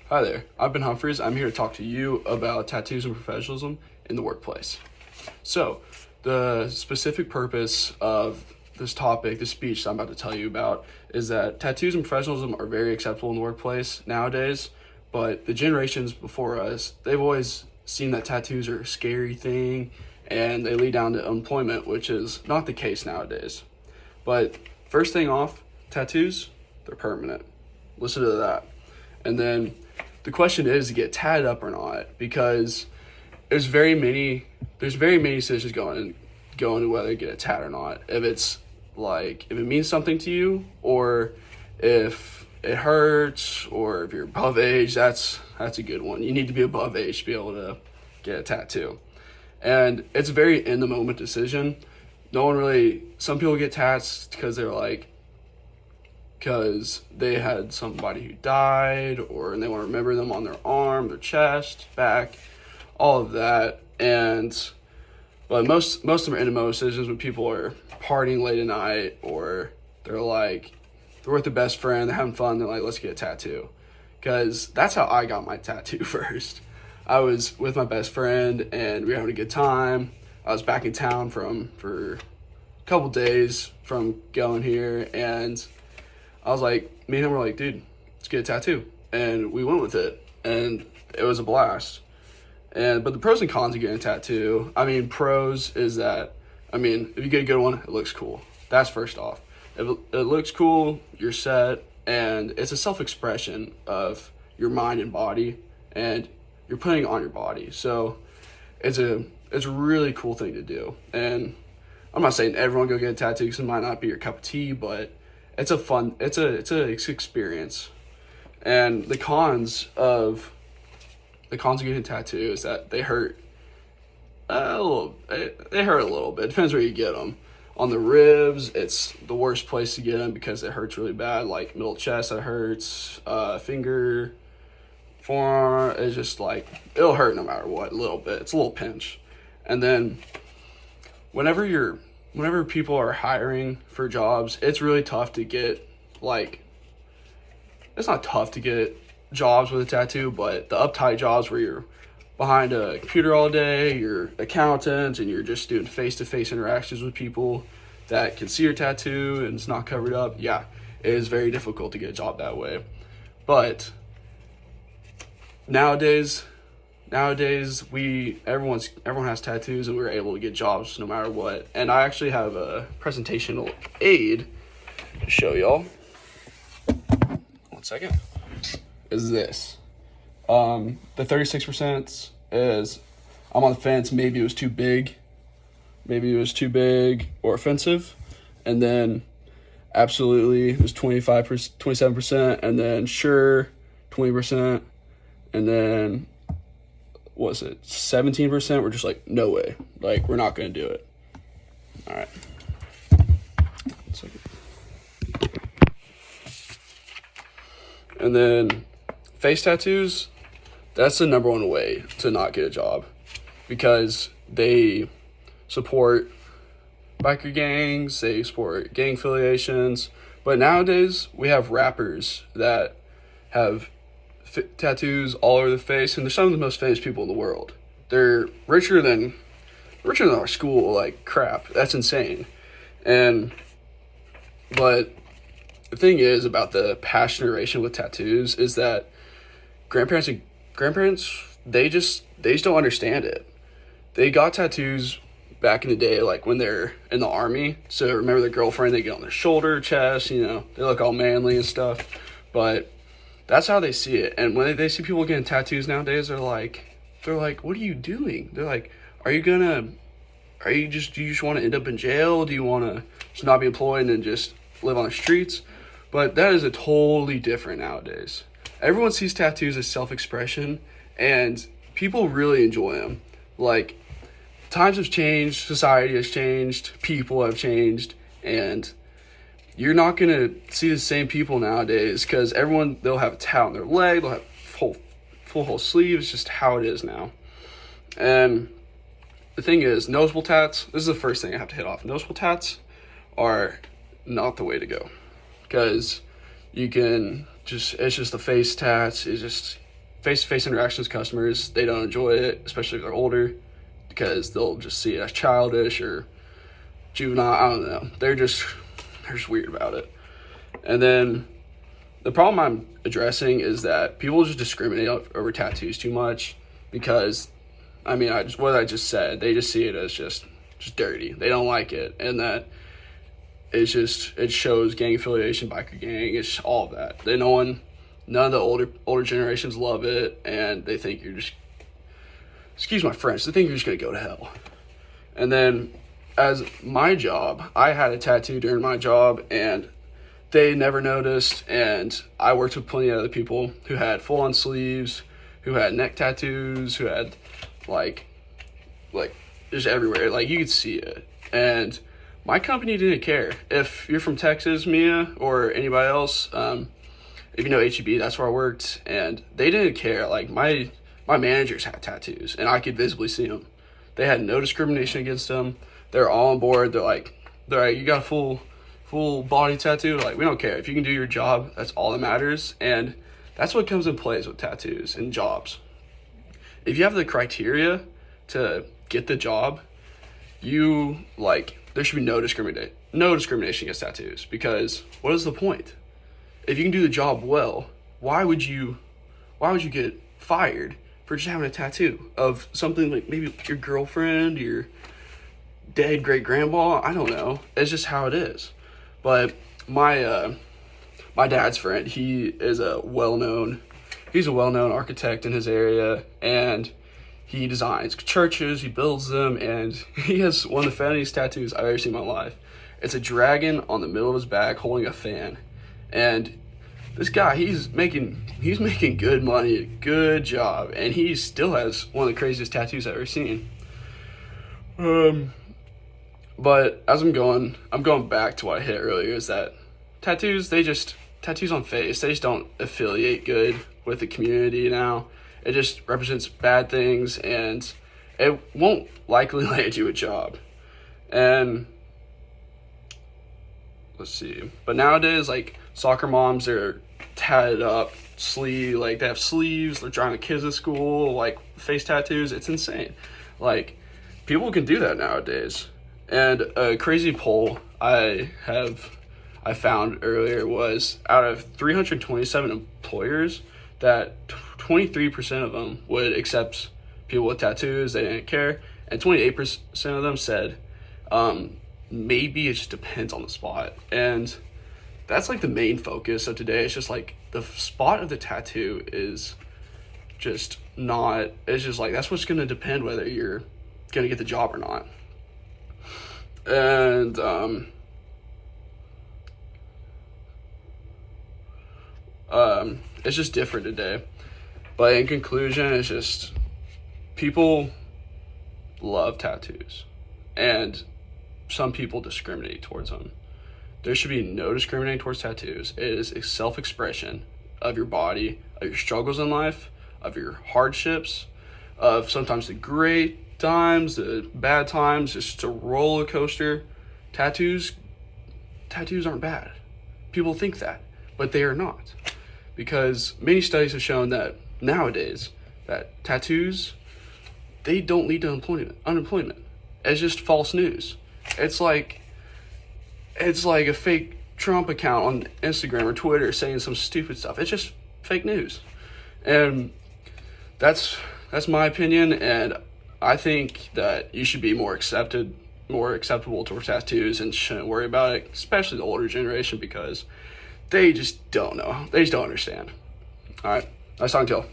Hi there, I've been Humphreys. I'm here to talk to you about tattoos and professionalism in the workplace. So, the specific purpose of this topic, this speech that I'm about to tell you about, is that tattoos and professionalism are very acceptable in the workplace nowadays, but the generations before us, they've always seen that tattoos are a scary thing and they lead down to unemployment, which is not the case nowadays. But first thing off, tattoos, they're permanent. Listen to that. And then the question is to get tatted up or not, because there's very many decisions going to whether to get a tat or not. If it means something to you, or if it hurts, or if you're above age, that's a good one. You need to be above age to be able to get a tattoo. And it's a very in the moment decision. Some people get tats because they had somebody who died, or and they want to remember them on their arm, their chest, back, all of that. But most of them are in emotional decisions when people are partying late at night, or they're with their best friend, they're having fun, they're like, let's get a tattoo. Because that's how I got my tattoo first. I was with my best friend and we were having a good time. I was back in town for a couple days from going here, and I was like, me and him were like, dude, let's get a tattoo. And we went with it, and it was a blast. But the pros and cons of getting a tattoo, pros is that, if you get a good one, it looks cool. That's first off. If it looks cool, you're set, and it's a self-expression of your mind and body, and you're putting it on your body. So it's a really cool thing to do. And I'm not saying everyone go get a tattoo because it might not be your cup of tea, but it's an experience. And the cons of getting a tattoo is that they hurt a little. They hurt a little bit. It depends where you get them. On the ribs, it's the worst place to get them because it hurts really bad. Like middle chest, it hurts. Finger, forearm, it's just it'll hurt no matter what. A little bit. It's a little pinch. And then whenever people are hiring for jobs, it's really tough to get it's not tough to get jobs with a tattoo, but the uptight jobs where you're behind a computer all day, you're accountant, and you're just doing face-to-face interactions with people that can see your tattoo and it's not covered up, yeah, it is very difficult to get a job that way. But nowadays everyone has tattoos, and we're able to get jobs no matter what. And I actually have a presentational aid to show y'all. 1 second. Is this. The 36% is, I'm on the fence, maybe it was too big or offensive. And then absolutely it was 27%, and then sure 20%, and then was it 17%? We're just no way, we're not gonna do it. All right. 1 second. And then face tattoos, that's the number one way to not get a job, because they support biker gangs, they support gang affiliations. But nowadays we have rappers that have tattoos all over the face, and they're some of the most famous people in the world. They're richer than our school, crap. That's insane. But the thing is about the past generation with tattoos is that grandparents, they just don't understand it. They got tattoos back in the day, when they're in the army. So remember their girlfriend, they get on their shoulder, chest, they look all manly and stuff. But that's how they see it. And when they see people getting tattoos nowadays, they're like, what are you doing? They're like, do you just want to end up in jail? Do you want to just not be employed and just live on the streets? But that is a totally different nowadays. Everyone sees tattoos as self-expression, and people really enjoy them. Times have changed, society has changed, people have changed, and you're not going to see the same people nowadays, because they'll have a tat on their leg, they'll have full whole sleeves, just how it is now. And the thing is, noticeable tats, this is the first thing I have to hit off. Noticeable tats are not the way to go, because it's just the face tats. face-to-face interactions with customers, they don't enjoy it, especially if they're older, because they'll just see it as childish or juvenile. I don't know. They're just weird about it. And then the problem I'm addressing is that people just discriminate over tattoos too much because, I mean, what I just said, they just see it as just dirty. They don't like it, and that it shows gang affiliation, biker gang. It's all of that. None of the older generations love it, and they think you're just, excuse my French, they think you're just gonna go to hell. And then, as my job, I had a tattoo during my job, and they never noticed. And I worked with plenty of other people who had full-on sleeves, who had neck tattoos, who had like just everywhere. Like, you could see it. And my company didn't care. If you're from Texas, Mia, or anybody else, if you know HEB, that's where I worked, and they didn't care. Like, my managers had tattoos, and I could visibly see them. They had no discrimination against them. They're all on board. They're like, you got a full body tattoo? Like, we don't care. If you can do your job, that's all that matters. And that's what comes in place with tattoos and jobs. If you have the criteria to get the job, there should be no discrimination against tattoos, because what is the point? If you can do the job well, why would you get fired for just having a tattoo of something like maybe your girlfriend, your dead great grandma? I don't know. It's just how it is. But my dad's friend, he's a well-known architect in his area, and he designs churches, he builds them, and he has one of the funniest tattoos I've ever seen in my life. It's a dragon on the middle of his back holding a fan. And this guy, he's making good money, good job, and he still has one of the craziest tattoos I've ever seen. But as I'm going back to what I hit earlier, is that tattoos on face, they just don't affiliate good with the community now. It just represents bad things, and it won't likely land you a job. And let's see. But nowadays, like, soccer moms, they're tatted up, they have sleeves, they're driving kids to school, like, face tattoos. It's insane. Like, people can do that nowadays. And a crazy poll I found earlier was, out of 327 employers, that 23% of them would accept people with tattoos. They didn't care. And 28% of them said, maybe it just depends on the spot. And that's like the main focus of today. It's just like the spot of the tattoo is just not, it's just like, that's what's going to depend whether you're going to get the job or not. And it's just different today. But in conclusion, it's just, people love tattoos, and some people discriminate towards them. There should be no discriminating towards tattoos. It is a self-expression of your body, of your struggles in life, of your hardships, of sometimes the great times, the bad times. It's just a roller coaster. Tattoos aren't bad. People think that, but they are not. Because many studies have shown that nowadays, that tattoos, they don't lead to unemployment. It's just false news. It's like a fake Trump account on Instagram or Twitter saying some stupid stuff. It's just fake news. And that's my opinion, and I think that you should be more acceptable towards tattoos and shouldn't worry about it, especially the older generation, because they just don't know. They just don't understand. All right. Nice talking to y'all.